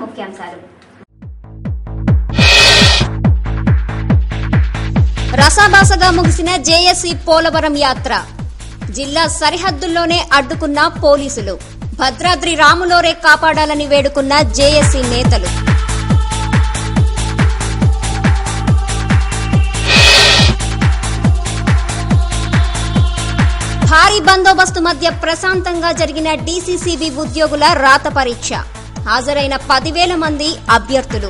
ముఖ్యాంశాలు. రసాభాసగా ముగిసిన జేఏసీ పోలవరం యాత్ర. జిల్లా సరిహద్దుల్లోనే అడ్డుకున్న పోలీసులు. భద్రాద్రి రాములోరే కాపాడాలని వేడుకున్న జేఏసీ నేతలు. భారీ బందోబస్తు మధ్య ప్రశాంతంగా జరిగిన డీసీసీబీ ఉద్యోగుల రాత పరీక్ష. హాజరైన 10,000 మంది అభ్యర్థులు.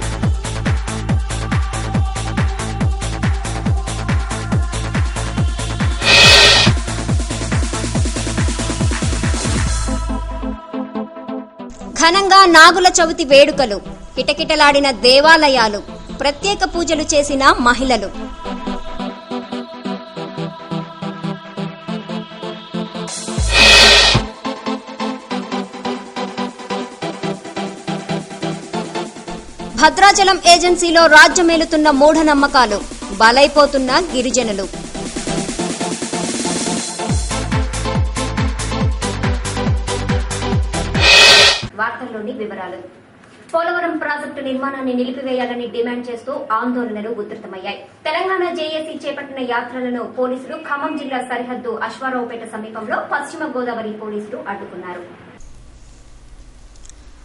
ఘనంగా నాగుల చవితి వేడుకలు. కిటకిటలాడిన దేవాలయాలు. ప్రత్యేక పూజలు చేసిన మహిళలు. భద్రాచలం ఏజెన్సీలో రాజ్యమేలుతున్న మూఢనమ్మకాలు. బలైపోతున్న గిరిజనులు. వార్తల్లోని వివరాలు. పోలవరం ప్రాజెక్టు నిర్మాణాన్ని నిలిపివేయాలని డిమాండ్ చేస్తూ ఆందోళనలు ఉధృతమయ్యాయి. తెలంగాణ జేఏసీ చేపట్టిన యాత్రలను పోలీసులు ఖమ్మం జిల్లా సరిహద్దు అశ్వారావుపేట సమీపంలో పశ్చిమ గోదావరి పోలీసులు అడ్డుకున్నారు.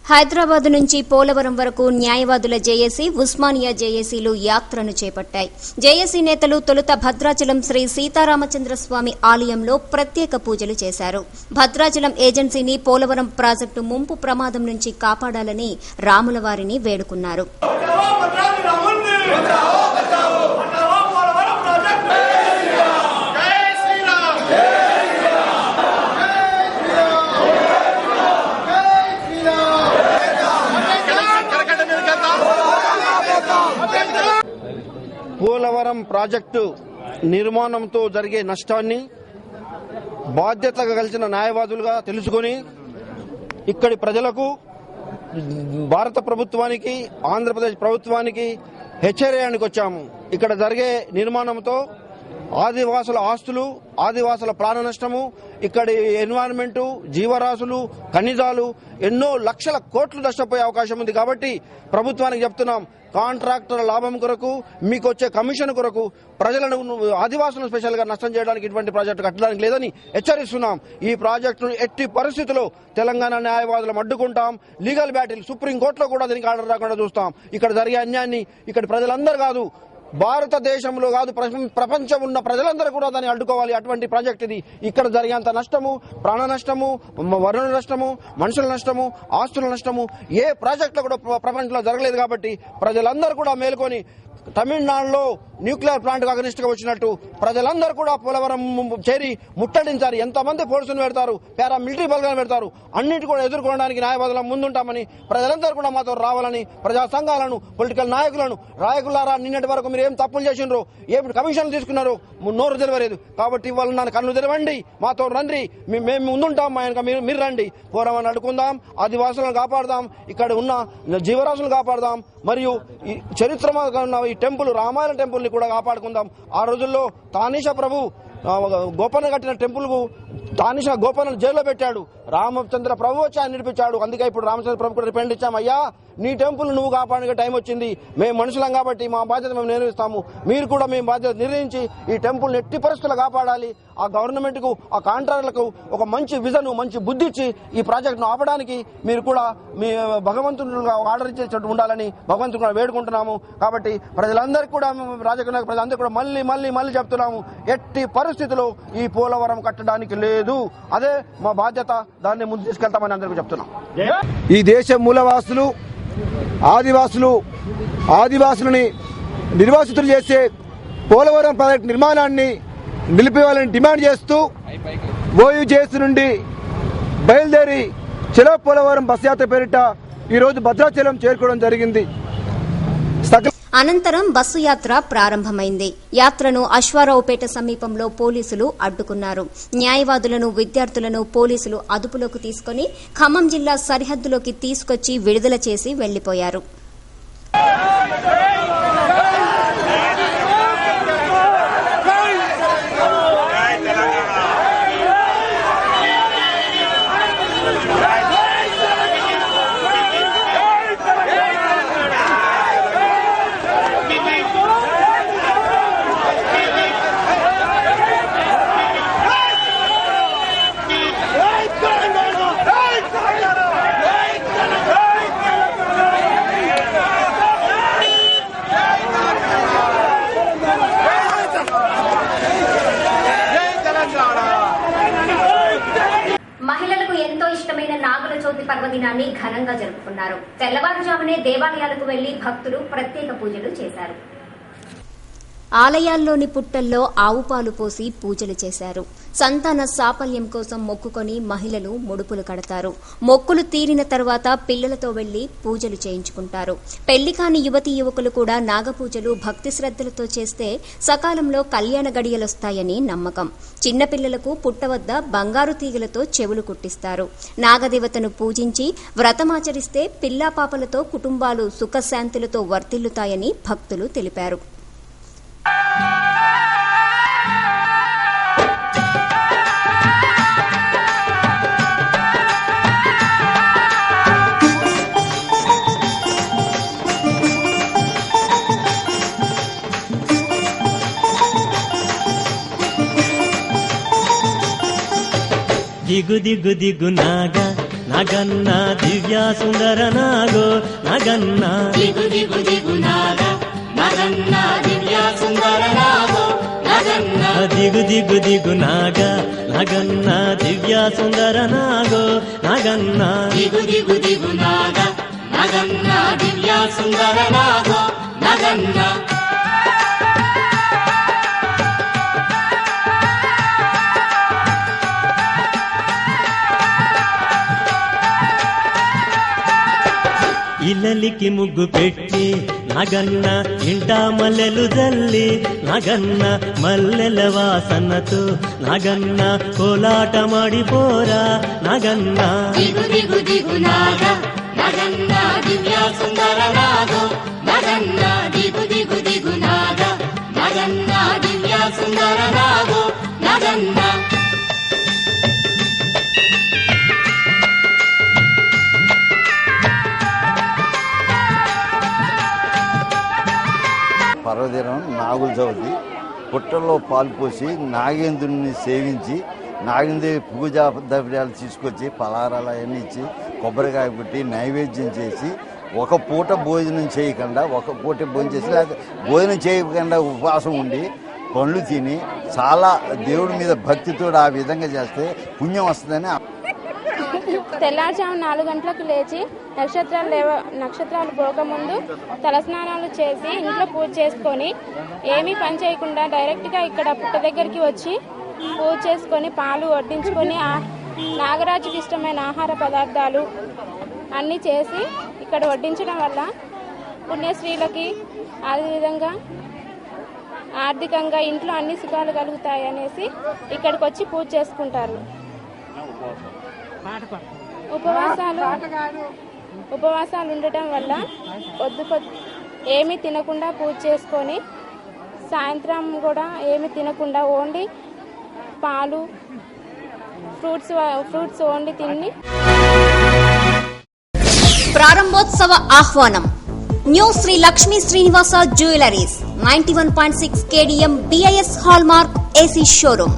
హైదరాబాద్ నుంచి పోలవరం వరకు న్యాయవాదుల జేఏసీ, ఉస్మానియా జేఏసీలు యాత్రను చేపట్టాయి. జేఏసీ నేతలు తొలుత భద్రాచలం శ్రీ సీతారామచంద్రస్వామి ఆలయంలో ప్రత్యేక పూజలు చేశారు. భద్రాచలం ఏజెన్సీని పోలవరం ప్రాజెక్టు ముంపు ప్రమాదం నుంచి కాపాడాలని రాములవారిని వేడుకున్నారు. పోలవరం ప్రాజెక్టు నిర్మాణంతో జరిగే నష్టాన్ని బాధ్యతగా కలిసిన న్యాయవాదులుగా తెలుసుకుని ఇక్కడి ప్రజలకు, భారత ప్రభుత్వానికి, ఆంధ్రప్రదేశ్ ప్రభుత్వానికి హెచ్చరించడానికి వచ్చాము. ఇక్కడ జరిగే నిర్మాణంతో ఆదివాసుల ఆస్తులు, ఆదివాసుల ప్రాణ నష్టము, ఇక్కడి ఎన్వైరన్మెంట్, జీవరాశులు, ఖనిజాలు ఎన్నో లక్షల కోట్లు నష్టపోయే అవకాశం ఉంది. కాబట్టి ప్రభుత్వానికి చెప్తున్నాం, కాంట్రాక్టర్ల లాభం కొరకు, మీకు వచ్చే కమిషన్ కొరకు ప్రజలను, ఆదివాసులను స్పెషల్ గా నష్టం చేయడానికి ఇటువంటి ప్రాజెక్టు కట్టడానికి లేదని హెచ్చరిస్తున్నాం. ఈ ప్రాజెక్టును ఎట్టి పరిస్థితుల్లో తెలంగాణ న్యాయవాదులు అడ్డుకుంటాం. లీగల్ బ్యాటిల్ సుప్రీంకోర్టులో కూడా దీనికి ఆర్డర్ రాకుండా చూస్తాం. ఇక్కడ జరిగే అన్యాయాన్ని ఇక్కడ ప్రజలందరూ కాదు, భారతదేశంలో కాదు, ప్రపంచం ఉన్న ప్రజలందరూ కూడా దాన్ని అడ్డుకోవాలి. అటువంటి ప్రాజెక్ట్ ఇది. ఇక్కడ జరిగేంత నష్టము, ప్రాణ నష్టము, వరుణ నష్టము, మనుషుల నష్టము, ఆస్తుల నష్టము ఏ ప్రాజెక్టులో కూడా ప్రపంచంలో జరగలేదు. కాబట్టి ప్రజలందరూ కూడా మేల్కొని తమిళనాడులో న్యూక్లియర్ ప్లాంట్ అగనిస్ట్ గా వచ్చినట్టు ప్రజలందరూ కూడా పోలవరం చేరి ముట్టడించారు. ఎంతమంది పోలీసులు పెడతారు, పారామిలిటరీ బలగాలు పెడతారు, అన్నింటి కూడా ఎదుర్కోవడానికి న్యాయవాదులను ముందుంటామని ప్రజలందరూ కూడా మాతో రావాలని ప్రజా సంఘాలను, పొలిటికల్ నాయకులారా నిన్నటి వరకు మీరు ఏం తప్పులు చేసిండ్రు, ఏం కమిషన్లు తీసుకున్నారు, నోరు తెలవలేదు. కాబట్టి ఇవాళ నన్ను కన్ను తెలవండి, మాతో రండి, మేము ముందుంటాం, మీరు రండి, పోరామని అడుకుందాం, ఆదివాసులను కాపాడదాం, ఇక్కడ ఉన్న జీవరాశులను కాపాడదాం, మరియు ఈ చరిత్రగా ఉన్న ఈ టెంపుల్, రామాయణ టెంపుల్ ని కూడా కాపాడుకుందాం. ఆ రోజుల్లో తానీషా ప్రభు గోపన్న కట్టిన టెంపుల్ కు తానీషా గోపన్న జైల్లో పెట్టాడు. రామచంద్ర ప్రభు వచ్చి ఆయన నిడిపించాడు. అందుకే ఇప్పుడు రామచంద్ర ప్రభు కూడా రిపెండ్ ఇచ్చాం, అయ్యా నీ టెంపుల్ నువ్వు కాపాడే టైం వచ్చింది, మేము మనుషులం కాబట్టి మా బాధ్యత మేము నిర్వహిస్తాము, మీరు కూడా మేము బాధ్యత నిర్వహించి ఈ టెంపుల్ ఎట్టి పరిస్థితులు కాపాడాలి. ఆ గవర్నమెంట్ కు, ఆ కాంట్రాక్టర్లకు ఒక మంచి విజన్, మంచి బుద్ధి ఇచ్చి ఈ ప్రాజెక్టును ఆపడానికి మీరు కూడా మీ భగవంతుడుగా ఆర్డర్ ఇచ్చేటట్టు ఉండాలని భగవంతుడు కూడా వేడుకుంటున్నాము. కాబట్టి ప్రజలందరికీ కూడా, రాజకీయ ప్రజలందరూ కూడా మళ్ళీ చెప్తున్నాము, ఎట్టి పరిస్థితుల్లో ఈ పోలవరం కట్టడానికి లేదు. అదే మా బాధ్యత, దాన్ని ముందు తీసుకెళ్తామని అందరికీ చెప్తున్నాం. ఈ దేశ మూలవాసులు, ఆదివాసులని నిర్వాసితులు చేసే పోలవరం ప్రాజెక్టు నిర్మాణాన్ని నిలిపివేయాలని డిమాండ్ చేస్తూ ఓయూజేఎస్ నుండి బయలుదేరి చలో పోలవరం బస్ యాత్ర పేరిట ఈరోజు భద్రాచలం చేరుకోవడం జరిగింది. అనంతరం బస్సు యాత్ర ప్రారంభమైంది. యాత్రను అశ్వారావుపేట సమీపంలో పోలీసులు అడ్డుకున్నారు. న్యాయవాదులను, విద్యార్థులను పోలీసులు అదుపులోకి తీసుకుని ఖమ్మం జిల్లా సరిహద్దులోకి తీసుకొచ్చి విడుదల చేసి వెళ్లిపోయారు. చవితి పర్వదినాన్ని ఘనంగా జరుపుకున్నారు. తెల్లవారుజామునే దేవాలయాలకు వెళ్లి భక్తులు ప్రత్యేక పూజలు చేశారు. ఆలయాల్లోని పుట్టల్లో ఆవు పాలు పోసి పూజలు చేశారు. సంతాన సాఫల్యం కోసం మొక్కుకొని మహిళలు ముడుపులు కడతారు. మొక్కులు తీరిన తర్వాత పిల్లలతో వెళ్లి పూజలు చేయించుకుంటారు. పెళ్లి కాని యువతీ యువకులు కూడా నాగపూజలు భక్తి శ్రద్దలతో చేస్తే సకాలంలో కళ్యాణ గడియలొస్తాయని నమ్మకం. చిన్నపిల్లలకు పుట్ట వద్ద బంగారు తీగలతో చెవులు కుట్టిస్తారు. నాగదేవతను పూజించి వ్రతమాచరిస్తే పిల్లాపాపలతో కుటుంబాలు సుఖశాంతులతో వర్ధిల్లుతాయని భక్తులు తెలిపారు. దిగు దిగు దిగు నాగ నగన్న దివ్య సుందర నాగో నగన్న దిగు దిగు దిగు నాగ నగన్న దివ్య సుందర నాగో నగన్న దిగు దిగు దిగు నాగ నగన్న దివ్య సుందర నాగో నగన్న దిగు దిగు దిగు నాగ నగన్న దివ్య సుందర నాగో నగన్న ఇల్లలికి ముగ్గు పెట్టి నగన్న ఇంట మల్లెలు జల్లి నగన్న మల్లెల వాసనతో నగన్న కోలాట మాడిపోరా నగన్న దిగు దిగు దిగు నాగ నగన్న దివ్య సుందర నాగో నగన్న దిగు దిగు దిగు నాగ నగన్న దివ్య సుందర నాగో నగన్న పర్వదినం నాగుల చవితి. పుట్టల్లో పాలు పోసి నాగేంద్రుని సేవించి నాగేంద్రుడి పూజా ద్రవ్యాలు తీసుకొచ్చి పలారాలు అవన్నీ ఇచ్చి కొబ్బరికాయ కొట్టి నైవేద్యం చేసి ఒక పూట భోజనం చేయకుండా ఒక పూట భోజనం చేసి లేకపోతే భోజనం చేయకుండా ఉపవాసం ఉండి పండ్లు తిని చాలా దేవుడి మీద భక్తితో ఆ విధంగా చేస్తే పుణ్యం వస్తుందని. తెల్లారుజాము 4 గంటలకు లేచి నక్షత్రాలు పోకముందు తలస్నానాలు చేసి ఇంట్లో పూజ చేసుకొని ఏమీ పని చేయకుండా డైరెక్ట్గా ఇక్కడ పుట్ట దగ్గరికి వచ్చి పూజ చేసుకొని పాలు వడ్డించుకొని నాగరాజుకి ఇష్టమైన ఆహార పదార్థాలు అన్నీ చేసి ఇక్కడ వడ్డించడం వల్ల పుణ్యశ్రీలకి అదేవిధంగా ఆర్థికంగా ఇంట్లో అన్ని సుఖాలు కలుగుతాయి అనేసి ఇక్కడికి వచ్చి పూజ చేసుకుంటారు. ఉపవాసాలు ఉండటం వల్ల ఏమీ తినకుండా పూజ చేసుకొని సాయంత్రం కూడా ఏమీ తినకుండా ఓన్లీ పాలు ఫ్రూట్స్ ఓన్లీ తిని. ప్రారంభోత్సవ ఆహ్వానం. New Shri Lakshmi Srinivasa jewelleries 91.6 KDM BIS hallmark AC showroom.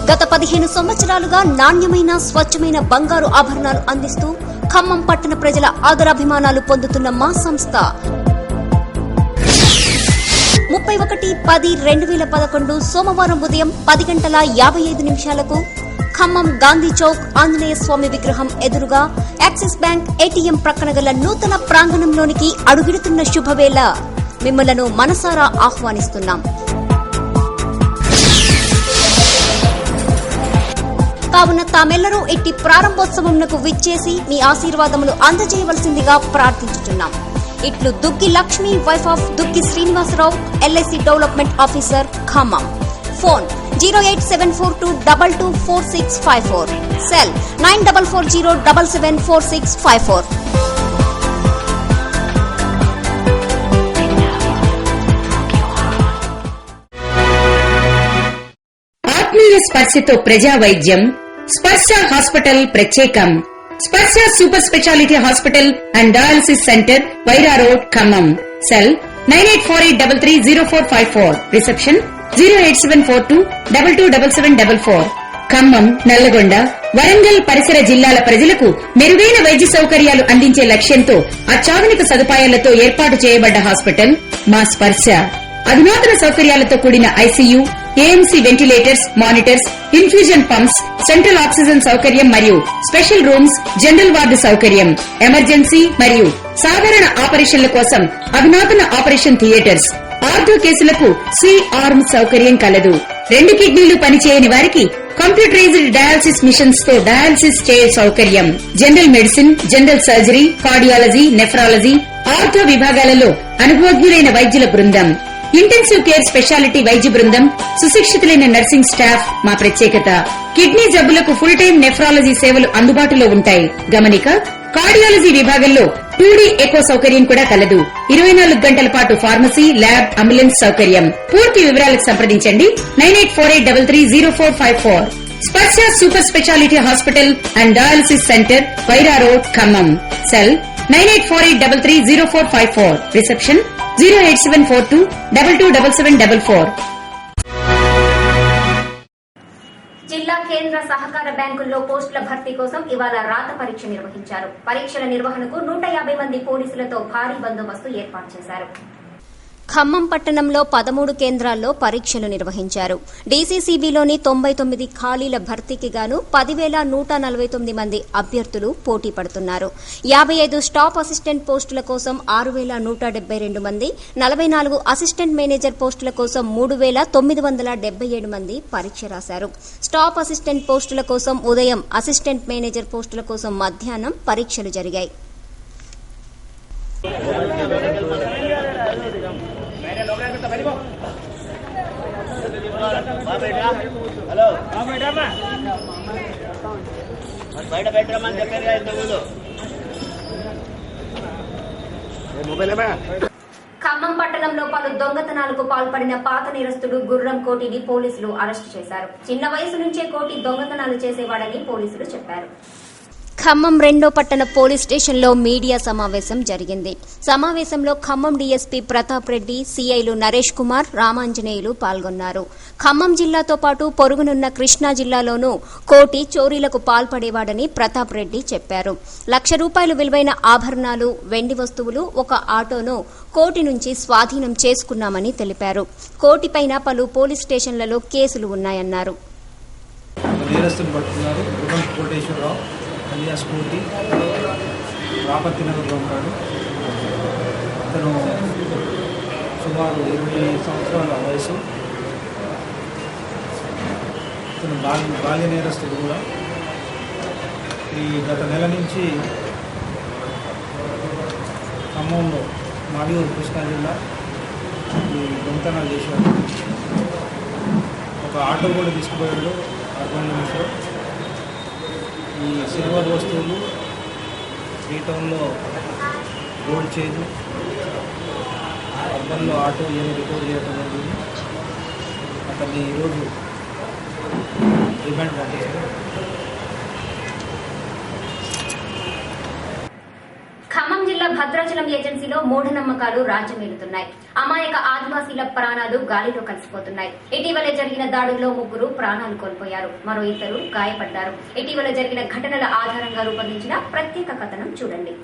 గత 15 సంవత్సరాలుగా నాణ్యమైన స్వచ్ఛమైన బంగారు ఆభరణాలు అందిస్తూ ఖమ్మం పట్టణ ప్రజల ఆదరాభిమానాలు పొందుతున్న మా సంస్థ 31/10/2011 సోమవారం ఉదయం 10:55 ఖమ్మం గాంధీ చౌక్ ఆంజనేయ స్వామి విగ్రహం ఎదురుగా యాక్సిస్ బ్యాంక్ ATM ప్రక్కన గల నూతన ప్రాంగణంలోనికి అడుగిడుతున్న శుభవేళ మిమ్మలను మనసారా ఆహ్వానిస్తున్నాం. కావున తామెల్లరూ ఇట్టి ప్రారంభోత్సవంకు విచ్చేసి మీ ఆశీర్వాదములు అందజేయవలసిందిగా ప్రార్థించుచున్నాం. ఇట్లు Duggi Lakshmi wife of Duggi Srinivasarao LIC development officer Khammam. Phone 08742224654. Cell 9440774654. ఆత్మీయ స్పర్శతో ప్రజా వైద్యం స్పర్శ హాస్పిటల్ ప్రత్యేకం. Sparsha super speciality hospital and dialysis centre Wyra road Khammam. Cell 9848330454. Reception 08742227744. Khammam, Nalgonda, Warangal పరిసర జిల్లాల ప్రజలకు మెరుగైన వైద్య సౌకర్యాలు అందించే లక్ష్యంతో అత్యాధునిక సదుపాయాలతో ఏర్పాటు చేయబడ్డ హాస్పిటల్ మా స్పర్శ. అధునాతన సౌకర్యాలతో కూడిన ICU, AMC ventilators, monitors, infusion pumps, central oxygen సౌకర్యం మరియు స్పెషల్ రూమ్స్, జనరల్ వార్డు సౌకర్యం, ఎమర్జెన్సీ మరియు సాధారణ ఆపరేషన్ల కోసం అధునాతన ఆపరేషన్ థియేటర్స్, ఆర్థో కేసులకు C-ఆర్మ్ సౌకర్యం కలదు. 2 కిడ్నీలు పనిచేయని వారికి కంప్యూటరైజ్డ్ డయాలసిస్ మిషన్స్ తో డయాలసిస్ చేయే సౌకర్యం, general medicine, general surgery, cardiology, nephrology, ortho విభాగాలలో అనుభవజ్ఞులైన వైద్యుల బృందం, ఇంటెన్సివ్ కేర్ స్పెషాలిటీ వైద్య బృందం, సుశిక్షితులైన నర్సింగ్ స్టాఫ్ మా ప్రత్యేకత. కిడ్నీ జబ్బులకు ఫుల్ టైం నెఫ్రాలజీ సేవలు అందుబాటులో ఉంటాయి. గమనిక, కార్డియాలజీ విభాగంలో 2D ఎకో సౌకర్యం కూడా కలదు. 24 గంటల పాటు ఫార్మసీ, ల్యాబ్, అంబులెన్స్ సౌకర్యం. పూర్తి వివరాలకు సంప్రదించండి 9848330454. స్పర్శ super speciality hospital and dialysis centre, Wyra road, Khammam. Cell 9848330454. Reception 08742227744. జిల్లా కేంద్ర సహకార బ్యాంకుల్లో పోస్టుల భర్తీ కోసం ఇవాళ రాత పరీక్ష నిర్వహించారు. పరీక్షల నిర్వహణకు 150 మంది పోలీసులతో భారీ బందోబస్తు ఏర్పాటు చేశారు. ఖమ్మం పట్టణంలో 13 కేంద్రాల్లో పరీక్షలు నిర్వహించారు. డీసీసీబీలోని 99 ఖాళీల భర్తీకి గాను 10,149 మంది అభ్యర్థులు పోటీ పడుతున్నారు. 55 స్టాఫ్ అసిస్టెంట్ పోస్టుల కోసం 6,172 మంది, 44 అసిస్టెంట్ మేనేజర్ పోస్టుల కోసం 3,977 మంది పరీక్ష రాశారు. స్టాఫ్ అసిస్టెంట్ పోస్టుల కోసం ఉదయం, అసిస్టెంట్ మేనేజర్ పోస్టుల కోసం మధ్యాహ్నం పరీక్షలు జరిగాయి. ఖమ్మం పట్టణంలో పలు దొంగతనాలకు పాల్పడిన పాత నేరస్తుడు గుర్రం కోటిని పోలీసులు అరెస్టు చేశారు. చిన్న వయసు నుంచే కోటి దొంగతనాలు చేసేవాడని పోలీసులు చెప్పారు. ఖమ్మం 2వ పట్టణ పోలీస్ స్టేషన్లో మీడియా సమావేశం జరిగింది. సమావేశంలో ఖమ్మం డీఎస్పీ ప్రతాప్ రెడ్డి, సీఐలు నరేష్ కుమార్, రామాంజనేయులు పాల్గొన్నారు. ఖమ్మం జిల్లాతో పాటు పొరుగునున్న కృష్ణా జిల్లాలోనూ కోటి చోరీలకు పాల్పడేవాడని ప్రతాప్ రెడ్డి చెప్పారు. ₹1,00,000 విలువైన ఆభరణాలు, వెండి వస్తువులు, ఒక ఆటోను కోటి నుంచి స్వాధీనం చేసుకున్నామని తెలిపారు. కోటిపైన పలు పోలీస్ స్టేషన్లలో కేసులు ఉన్నాయన్నారు. అలియాస్ కోటి రాపర్తి నగర్లో ఉంటాడు. అతను సుమారు 20 సంవత్సరాల వయసు. అతను బాల్య నేరస్తుడు కూడా. ఈ గత నెల నుంచి ఖమ్మంలో మాడియూరు కృష్ణా జిల్లా ఈ దొంగతనాలు చేశాడు. ఒక ఆటో కూడా తీసుకుపోయాడు. అర్బన్ లిమిట్స్లో ఈ సిల్వర్ వస్తువులు, శ్రీటౌన్లో గోల్డ్ చైన్, అర్బన్లో ఆటో ఏమి రిపోర్ట్ చేయడం జరిగింది. అతన్ని ఈరోజు రిమాండ్ పంపించారు. ఖమ్మం జిల్లా భద్రాచలం ఏజెన్సీలో మూఢనమ్మకాలు రాజ్యమేలుతున్నాయి. అమాయక ఆదివాసీల ప్రాణాలు గాలిలో కలిసిపోతున్నాయి. ఇటీవల జరిగిన దాడుల్లో 3 ప్రాణాలు కోల్పోయారు. మరో 2 గాయపడ్డారు. ఇటీవల జరిగిన ఘటనల ఆధారంగా రూపొందించిన ప్రత్యేక కథనం చూడండి.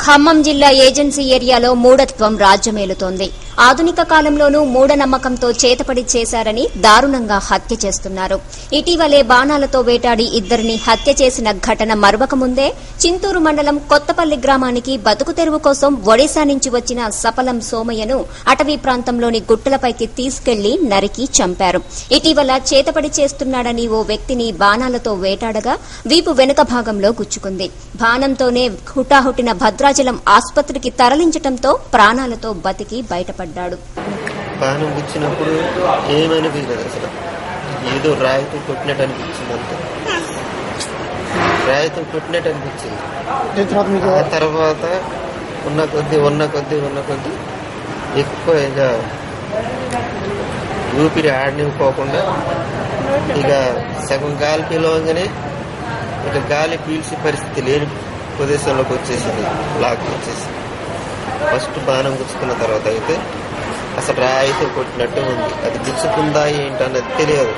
ఖమ్మం జిల్లా ఏజెన్సీ ఏరియాలో మూఢత్వం రాజ్యమేలుతోంది. ఆధునిక కాలంలోనూ మూఢనమ్మకంతో చేతపడి చేశారని దారుణంగా హత్య చేస్తున్నారు. ఇటీవలే బాణాలతో వేటాడి 2 హత్య చేసిన ఘటన మరవక ముందే చింతూరు మండలం కొత్తపల్లి గ్రామానికి బతుకు తెరువు కోసం ఒడిశా నుంచి వచ్చిన సపలం సోమయ్యను అటవీ ప్రాంతంలోని గుట్టలపైకి తీసుకెళ్లి నరికి చంపారు. ఇటీవల చేతపడి చేస్తున్నాడని ఓ వ్యక్తిని బాణాలతో వేటాడగా వీపు వెనుక భాగంలో గుచ్చుకుంది. బాణంతోనే హుటాహుటిన భద్రాచలం ఆసుపత్రికి తరలించడంతో ప్రాణాలతో బతికి బయటపడ్డాడు. బాణం గుచ్చినప్పుడు ఏమనిపించలేదు. అసలు ఏదో రాయితో కొట్టినట్టు అనిపించింది. అంతే, రాయితో కొట్టినట్టు అనిపించింది. ఆ తర్వాత ఉన్న కొద్దీ ఎక్కువ ఇక ఊపిరి ఆడనివ్వకోకుండా ఇక సగం గాలి పిలవగానే ఇక గాలి పీల్చే పరిస్థితి లేని ప్రదేశంలోకి వచ్చేసింది. బ్లాక్ వచ్చేసి ఫస్ట్ బాణం గుచ్చుకున్న తర్వాత అయితే అసలు రాయితో కొట్టినట్టు ఉంది. అది గుచ్చుకుందా ఏంటన్నది తెలియదు.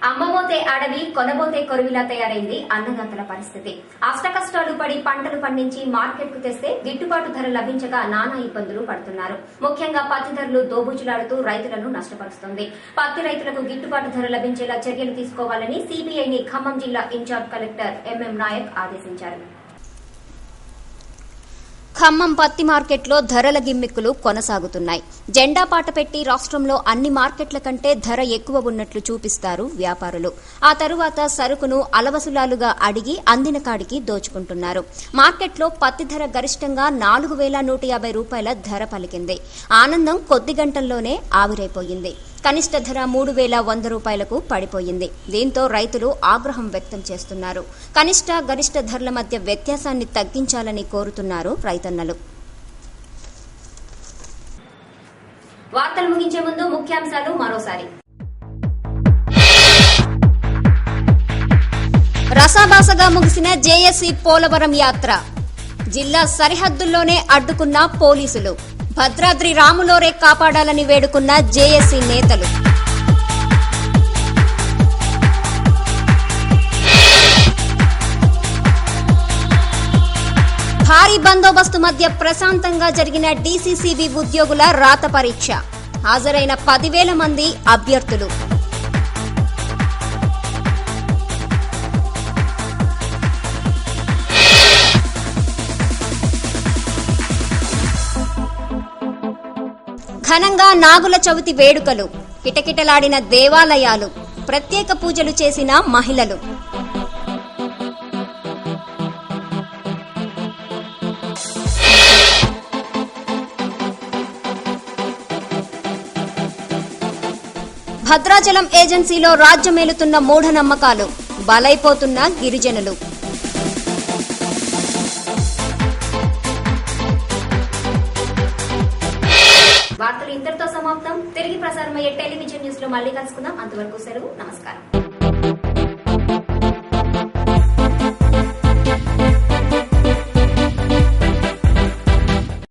అమ్మబోతే అడవి కొనబోతే కొరువిలా తయారైంది అన్నదాతల పరిస్థితి. అష్టకష్టాలు పడి పంటలు పండించి మార్కెట్ కు తెస్తే గిట్టుబాటు ధర లభించక నానా ఇబ్బందులు పడుతున్నారు. ముఖ్యంగా పత్తి ధరలు దోబూచులాడుతూ రైతులను నష్టపరుస్తుంది. పత్తి రైతులకు గిట్టుబాటు ధర లభించేలా చర్యలు తీసుకోవాలని సిబిఐని ఖమ్మం జిల్లా ఇన్ఛార్జ్ కలెక్టర్ ఎంఎం నాయక్ ఆదేశించారు. ఖమ్మం పత్తి మార్కెట్లో ధరల గిమ్మిక్కులు కొనసాగుతున్నాయి. జెండా పాట పెట్టి రాష్ట్రంలో అన్ని మార్కెట్ల కంటే ధర ఎక్కువ ఉన్నట్లు చూపిస్తారు వ్యాపారులు. ఆ తరువాత సరుకును అలవసులాలుగా అడిగి అందిన కాడికి దోచుకుంటున్నారు. మార్కెట్లో పత్తి ధర గరిష్టంగా 4,150 రూపాయల ధర పలికింది. ఆనందం కొద్ది గంటల్లోనే ఆవిరైపోయింది. కనిష్ట ధర 3,100 రూపాయలకు పడిపోయింది. దీంతో రైతులు ఆగ్రహం వ్యక్తం చేస్తున్నారు. కనిష్ట గరిష్ట ధరల మధ్య వ్యత్యాసాన్ని తగ్గించాలని కోరుతున్నారు రైతన్నలు. వార్తలు ముగించే ముందు ముఖ్యాంశాలు మరోసారి. రసాభాసగా ముగిసిన జేఏసీ పోలవరం యాత్ర. జిల్లా సరిహద్దుల్లోనే అడ్డుకున్న పోలీసులు. భద్రాద్రి రాములోరే కాపాడాలని వేడుకున్న జేఏసీ నేతలు. భారీ బందోబస్తు మధ్య ప్రశాంతంగా జరిగిన డీసీసీబీ ఉద్యోగుల రాత పరీక్ష. హాజరైన 10,000 మంది అభ్యర్థులు. ఘనంగా నాగుల చవితి వేడుకలు. కిటకిటలాడిన దేవాలయాలు. ప్రత్యేక పూజలు చేసిన మహిళలు. భద్రాచలం ఏజెన్సీలో రాజ్యమేలుతున్న మూఢనమ్మకాలు. బలైపోతున్న గిరిజనులు. వార్తలు ఇంతటితో సమాప్తం. తిరిగి ప్రసారమయ్యే టెలివిజన్ న్యూస్ లో మళ్ళీ కలుసుకుందాం. అంతవరకు సెలవు. నమస్కారం.